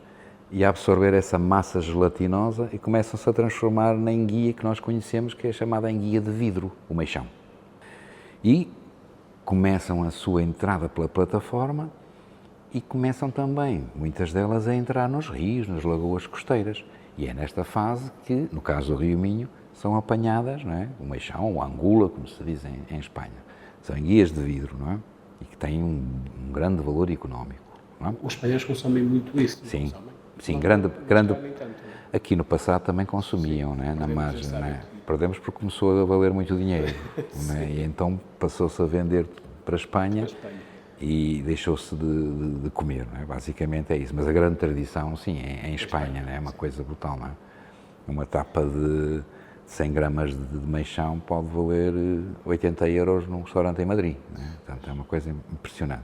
e a absorver essa massa gelatinosa e começam-se a transformar na enguia que nós conhecemos, que é chamada enguia de vidro, o meixão. E começam a sua entrada pela plataforma e começam também, muitas delas, a entrar nos rios, nas lagoas costeiras. E é nesta fase que, no caso do Rio Minho, são apanhadas, não é? O meixão, a angula, como se diz em Espanha. São enguias de vidro, não é? E que têm um grande valor económico. Não é? Os espanhóis consomem muito isso. Sim, sim, grande. Aqui no passado também consumiam, né, na margem. Né? Perdemos porque começou a valer muito dinheiro. Né? E então passou-se a vender para a Espanha e deixou-se de comer. Né? Basicamente é isso. Mas a grande tradição, sim, é em Espanha. Né? É uma coisa brutal. Não é? Uma tapa de 100 gramas de meixão pode valer 80 euros num restaurante em Madrid. Né? Portanto, é uma coisa impressionante.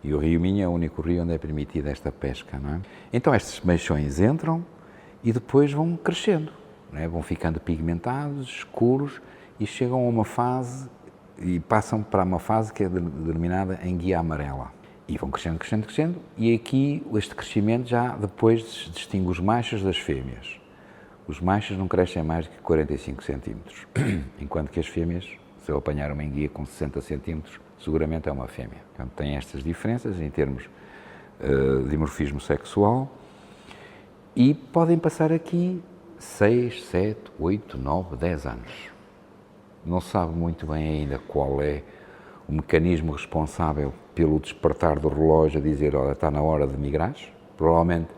E o Rio Minho é o único rio onde é permitida esta pesca, não é? Então estes meixões entram e depois vão crescendo, não é? Vão ficando pigmentados, escuros e chegam a uma fase e passam para uma fase que é denominada enguia amarela. E vão crescendo, crescendo, crescendo e aqui este crescimento já depois distingue os machos das fêmeas. Os machos não crescem mais do que 45 centímetros, enquanto que as fêmeas, se eu apanhar uma enguia com 60 centímetros, seguramente é uma fêmea. Portanto, tem estas diferenças em termos de dimorfismo sexual e podem passar aqui 6, 7, 8, 9, 10 anos. Não se sabe muito bem ainda qual é o mecanismo responsável pelo despertar do relógio a dizer, olha, está na hora de migrar. Provavelmente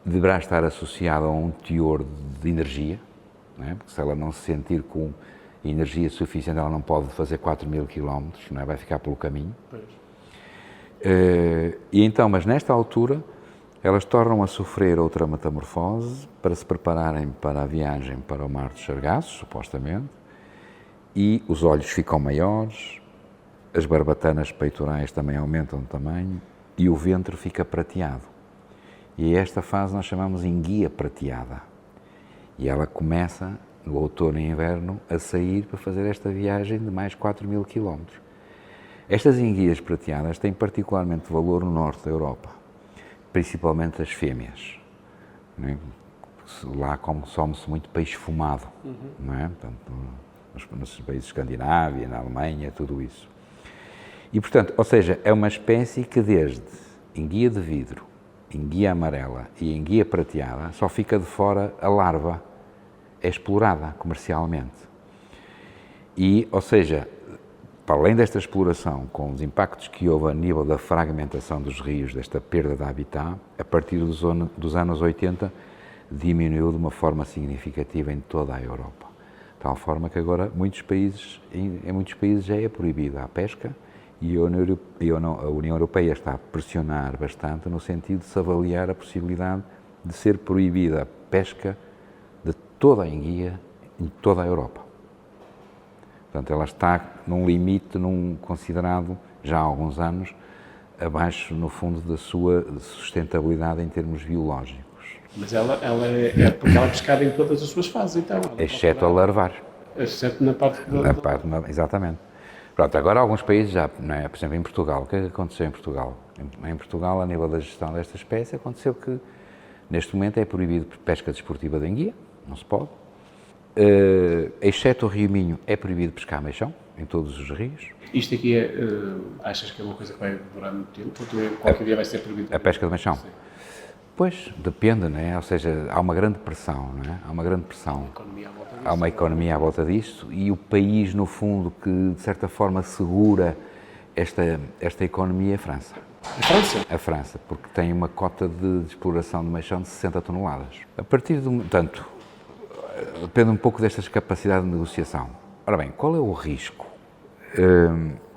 deverá estar associado a um teor de energia, não é? Porque se ela não se sentir com energia suficiente, ela não pode fazer 4.000 km, não é? Vai ficar pelo caminho. E então, mas nesta altura, elas tornam a sofrer outra metamorfose para se prepararem para a viagem para o Mar dos Sargassos, supostamente, e os olhos ficam maiores, as barbatanas peitorais também aumentam de tamanho e o ventre fica prateado. E esta fase nós chamamos enguia prateada. E ela começa no outono e inverno, a sair para fazer esta viagem de mais 4.000 km. Estas enguias prateadas têm particularmente valor no norte da Europa, principalmente as fêmeas. Não é? Lá consome-se muito peixe fumado, não é? Portanto, nos países Escandinávia, na Alemanha, tudo isso. E, portanto, ou seja, é uma espécie que desde enguia de vidro, enguia amarela e enguia prateada, só fica de fora a larva, é explorada comercialmente. E, ou seja, para além desta exploração, com os impactos que houve a nível da fragmentação dos rios, desta perda de habitat, a partir dos anos 80, diminuiu de uma forma significativa em toda a Europa. De tal forma que agora em muitos países já é proibida a pesca e a União Europeia está a pressionar bastante no sentido de se avaliar a possibilidade de ser proibida a pesca de toda a enguia em toda a Europa. Portanto, ela está num limite, considerado já há alguns anos, abaixo, no fundo, da sua sustentabilidade em termos biológicos. Mas ela é porque ela é pescada em todas as suas fases, então? Exceto a larvar. Exceto na parte Exatamente. Pronto, agora alguns países já, não é? Por exemplo, em Portugal, o que é que aconteceu em Portugal? Em Portugal, a nível da gestão desta espécie, aconteceu que, neste momento, é proibido pesca desportiva de enguia, não se pode. Exceto o Rio Minho, é proibido pescar meixão, em todos os rios. Isto aqui é, achas que é uma coisa que vai durar muito tempo? Ou qualquer dia vai ser proibido? A pesca de meixão? Sim. Pois, depende, não é? Ou seja, há uma grande pressão, não é? Há uma grande pressão. Há uma economia à volta disto e o país, no fundo, que de certa forma segura esta economia é a França. A França? A França, porque tem uma cota de exploração de meixão de 60 toneladas. A partir de, portanto, depende um pouco destas capacidades de negociação. Ora bem, qual é o risco?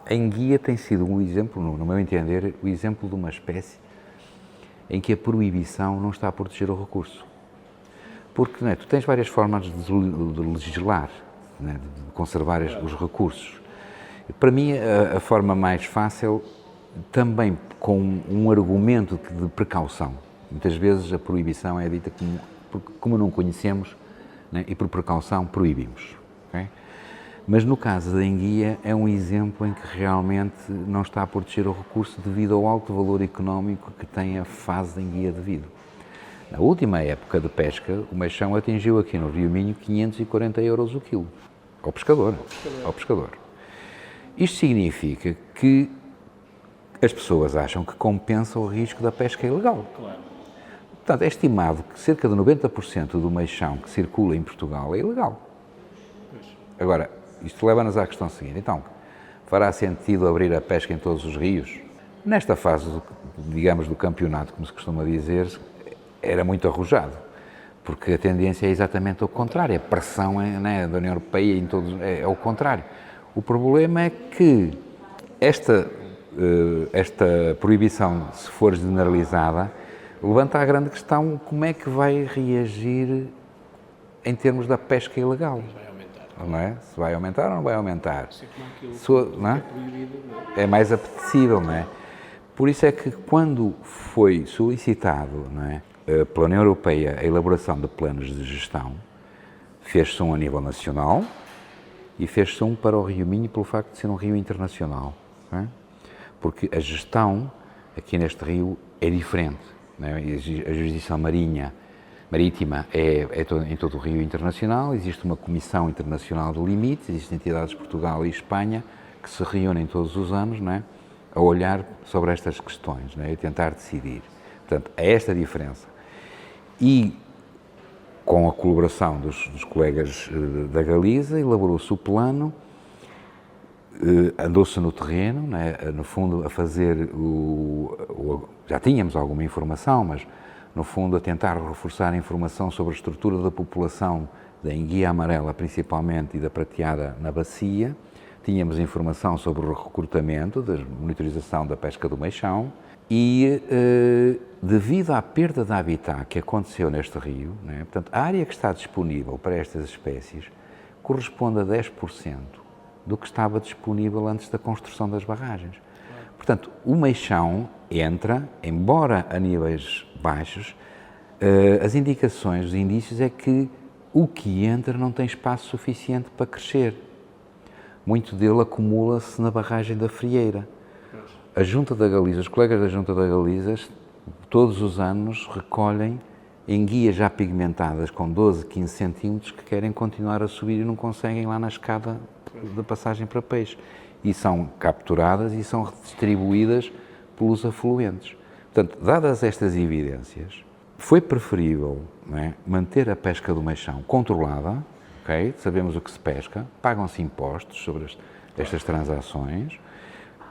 A enguia tem sido um exemplo, no meu entender, o exemplo de uma espécie em que a proibição não está a proteger o recurso. Porque não é, tu tens várias formas de legislar, não é, de conservar os recursos. Para mim, a forma mais fácil, também com um argumento de precaução. Muitas vezes a proibição é dita como não conhecemos, né, e por precaução proibimos. Okay? Mas no caso da enguia é um exemplo em que realmente não está a proteger o recurso devido ao alto valor económico que tem a fase da enguia de vidro. Na última época de pesca, o meixão atingiu aqui no Rio Minho 540 euros o quilo, ao pescador. Isto significa que as pessoas acham que compensa o risco da pesca ilegal. Claro. Portanto, é estimado que cerca de 90% do meixão que circula em Portugal é ilegal. Agora, isto leva-nos à questão seguinte. Então, fará sentido abrir a pesca em todos os rios? Nesta fase, digamos, do campeonato, como se costuma dizer, era muito arrojado, porque a tendência é exatamente o contrário. A pressão da União Europeia em todos, é o contrário. O problema é que esta proibição, se for generalizada, levanta a grande questão: como é que vai reagir em termos da pesca ilegal? Não é? Se vai aumentar ou não vai aumentar? Não é? É mais apetecível, não é? Por isso é que quando foi solicitado, não é, pela União Europeia a elaboração de planos de gestão, fez-se um a nível nacional e fez-se um para o Rio Minho pelo facto de ser um rio internacional. Não é? Porque a gestão aqui neste rio é diferente. Não é? A jurisdição marítima é em todo o rio internacional, existe uma Comissão Internacional de Limites, existem entidades de Portugal e Espanha que se reúnem todos os anos, não é, a olhar sobre estas questões, não é, e tentar decidir. Portanto, é esta a diferença. E, com a colaboração dos colegas da Galiza, elaborou-se o plano, andou-se no terreno, não é, no fundo, a fazer já tínhamos alguma informação, mas no fundo, a tentar reforçar a informação sobre a estrutura da população da enguia amarela, principalmente, e da prateada na bacia. Tínhamos informação sobre o recrutamento, da monitorização da pesca do meixão e, devido à perda de habitat que aconteceu neste rio, né, portanto, a área que está disponível para estas espécies corresponde a 10% do que estava disponível antes da construção das barragens. Portanto, o meixão entra, embora a níveis baixos, as indicações, os indícios é que o que entra não tem espaço suficiente para crescer. Muito dele acumula-se na barragem da Frieira. A Junta da Galiza, os colegas da Junta da Galiza, todos os anos recolhem enguias já pigmentadas com 12, 15 centímetros que querem continuar a subir e não conseguem lá na escada de passagem para peixe. E são capturadas e são redistribuídas pelos afluentes. Portanto, dadas estas evidências, foi preferível, não é, manter a pesca do meixão controlada, okay? Sabemos o que se pesca, pagam-se impostos sobre estas transações,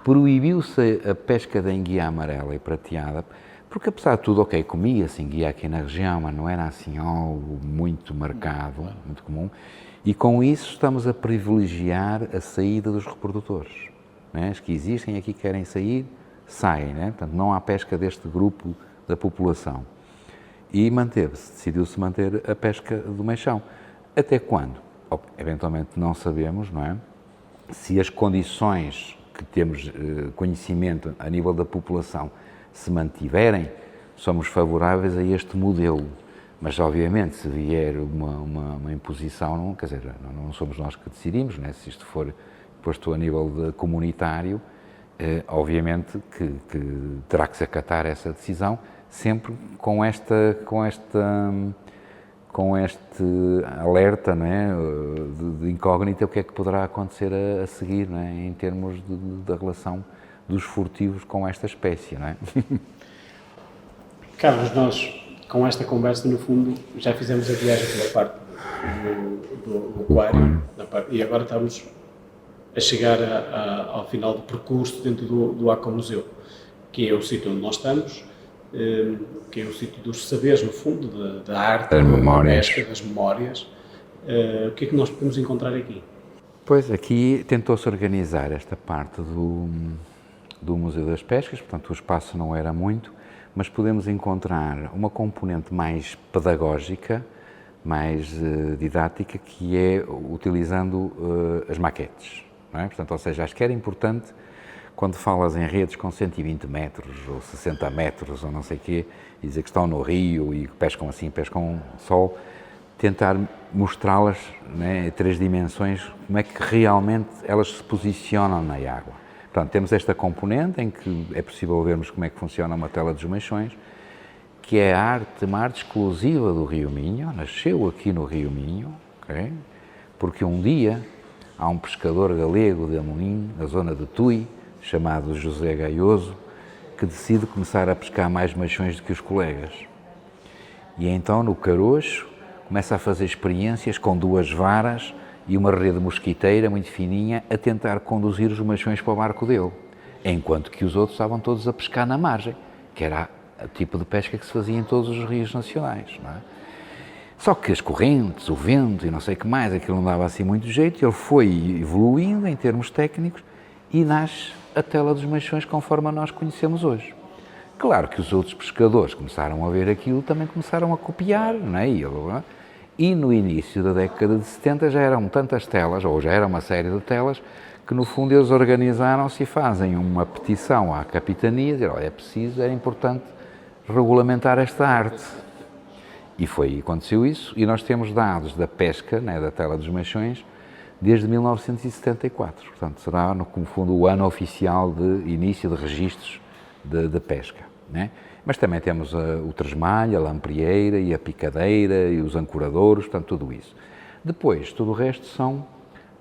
proibiu-se a pesca da enguia amarela e prateada, porque apesar de tudo, ok, comia-se enguia aqui na região, mas não era assim algo muito marcado, muito comum, e com isso estamos a privilegiar a saída dos reprodutores. Né? Os que existem aqui querem sair, saem, né? Portanto, não há pesca deste grupo da população. E manteve-se, decidiu-se manter a pesca do meixão. Até quando? Eventualmente não sabemos, não é? Se as condições que temos conhecimento a nível da população se mantiverem, somos favoráveis a este modelo. Mas, obviamente, se vier uma imposição, não, quer dizer, não somos nós que decidimos, né? Se isto for posto a nível comunitário, obviamente que terá que se acatar essa decisão, sempre com este alerta, não é, de incógnita, o que é que poderá acontecer a seguir, não é, em termos da relação dos furtivos com esta espécie, não é? Carlos, nós, com esta conversa, no fundo, já fizemos a viagem pela parte do aquário, e agora estamos a chegar ao final do percurso dentro do Aquamuseu, que é o sítio onde nós estamos, que é o sítio dos saberes, no fundo, da arte, da pesca, das memórias. O que é que nós podemos encontrar aqui? Pois, aqui tentou-se organizar esta parte do Museu das Pescas, portanto o espaço não era muito, mas podemos encontrar uma componente mais pedagógica, mais didática, que é utilizando as maquetes, não é? Portanto, ou seja, acho que era importante, quando falas em redes com 120 metros ou 60 metros ou não sei o quê, e dizer que estão no rio e pescam assim, pescam sol, tentar mostrá-las, né, em 3 dimensões, como é que realmente elas se posicionam na água. Portanto, temos esta componente em que é possível vermos como é que funciona uma tela dos meixões, que é uma arte exclusiva do Rio Minho, nasceu aqui no Rio Minho, okay? Porque um dia há um pescador galego de Amorim, na zona de Tui, chamado José Gaioso, que decide começar a pescar mais meixões do que os colegas. E então, no Caroxo, começa a fazer experiências com 2 varas e uma rede mosquiteira muito fininha a tentar conduzir os meixões para o barco dele, enquanto que os outros estavam todos a pescar na margem, que era o tipo de pesca que se fazia em todos os rios nacionais, não é? Só que as correntes, o vento e não sei o que mais, aquilo não dava assim muito jeito, ele foi evoluindo em termos técnicos e nasce a tela dos meixões conforme a nós conhecemos hoje. Claro que os outros pescadores começaram a ver aquilo, também começaram a copiar, não é? E no início da década de 70 já eram tantas telas, ou já era uma série de telas, que no fundo eles organizaram-se e fazem uma petição à capitania, dizer, olha, era importante regulamentar esta arte. E aconteceu isso, e nós temos dados da pesca, né, da tela dos meixões, desde 1974. Portanto, será, no fundo, o ano oficial de início de registros de pesca, né? Mas também temos o tresmalho, a lampreieira e a picadeira e os ancoradouros, portanto, tudo isso. Depois, tudo o resto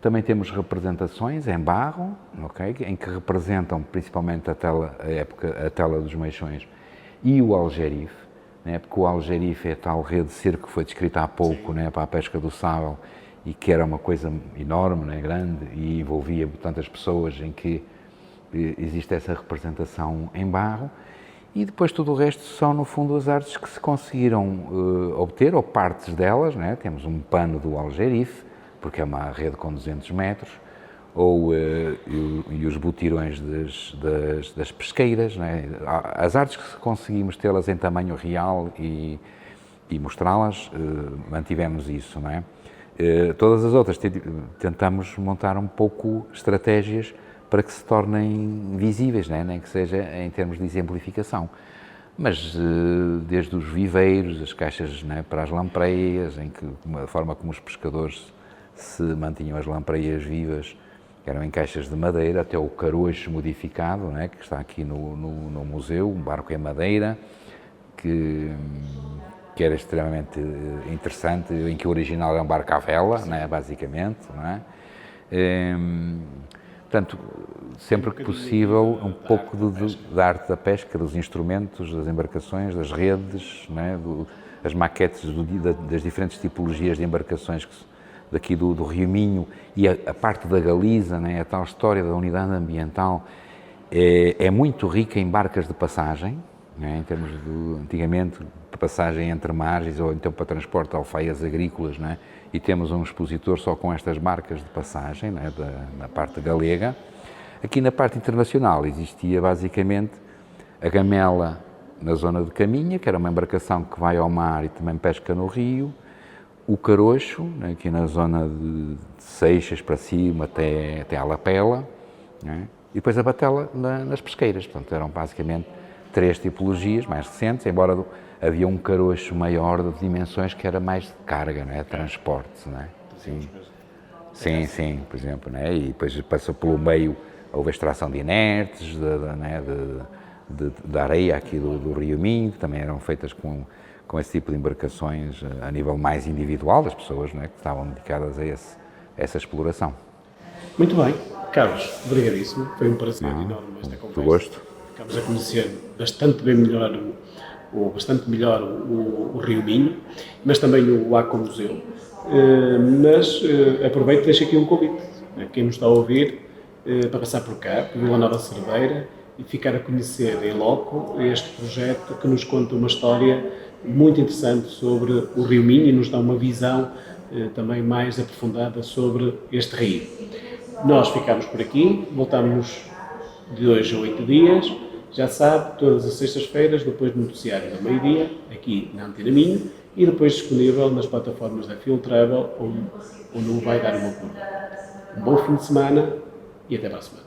também temos representações em barro, okay, em que representam principalmente a tela dos meixões e o algerife, né, porque o algerife é a tal rede de cerco que foi descrita há pouco, né, para a pesca do sábal, e que era uma coisa enorme, né, grande, e envolvia tantas pessoas, em que existe essa representação em barro. E depois tudo o resto são, no fundo, as artes que se conseguiram obter, ou partes delas, né? Temos um pano do algerife, porque é uma rede com 200 metros, e os botirões das pesqueiras, né? As artes que conseguimos tê-las em tamanho real e mostrá-las, mantivemos isso, não é? Todas as outras tentamos montar um pouco estratégias para que se tornem visíveis, né? Nem que seja em termos de exemplificação. Mas desde os viveiros, as caixas, né, para as lampreias, a forma como os pescadores se mantinham as lampreias vivas, que eram em caixas de madeira, até o caroxo modificado, né, que está aqui no museu, um barco em madeira, que era extremamente interessante, em que o original era um barco à vela, né, basicamente, não é? Portanto, sempre que possível, um pouco da arte da pesca, dos instrumentos, das embarcações, das redes, né, as maquetes das diferentes tipologias de embarcações daqui do Rio Minho, e a parte da Galiza, né, a tal história da unidade ambiental, é muito rica em barcas de passagem, né, em termos antigamente, de passagem entre margens, ou então para transporte de alfaias agrícolas, né, e temos um expositor só com estas marcas de passagem, né, na parte galega. Aqui na parte internacional existia basicamente a gamela na zona de Caminha, que era uma embarcação que vai ao mar e também pesca no rio, o caroxo, né, aqui na zona de Seixas para cima até à Lapela, né, e depois a batela nas pesqueiras. Portanto, eram basicamente 3 tipologias mais recentes, embora havia um caroxo maior de dimensões que era mais de carga, né, transporte, né? Sim. Sim, sim, por exemplo, né? E depois passou pelo meio, houve a extração de inertes, da areia aqui do Rio Minho, que também eram feitas com esse tipo de embarcações a nível mais individual das pessoas, né? Que estavam dedicadas a essa exploração. Muito bem, Carlos, obrigadíssimo. Foi um prazer enorme esta conversa. Do gosto. Ficamos a conhecer bastante melhor o Rio Minho, mas também o Aquamuseu. Aproveito e deixo aqui um convite a quem nos está a ouvir para passar por cá, por Vila Nova de Cerveira, e ficar a conhecer em loco este projeto que nos conta uma história muito interessante sobre o Rio Minho e nos dá uma visão também mais aprofundada sobre este rio. Nós ficamos por aqui, voltamos de 2 a 8 dias, já sabe, todas as sextas-feiras, depois do noticiário da meio-dia, aqui na Antena Minho, e depois disponível nas plataformas da Field Travel, onde não vai dar uma curva. Um bom fim de semana e até para a semana.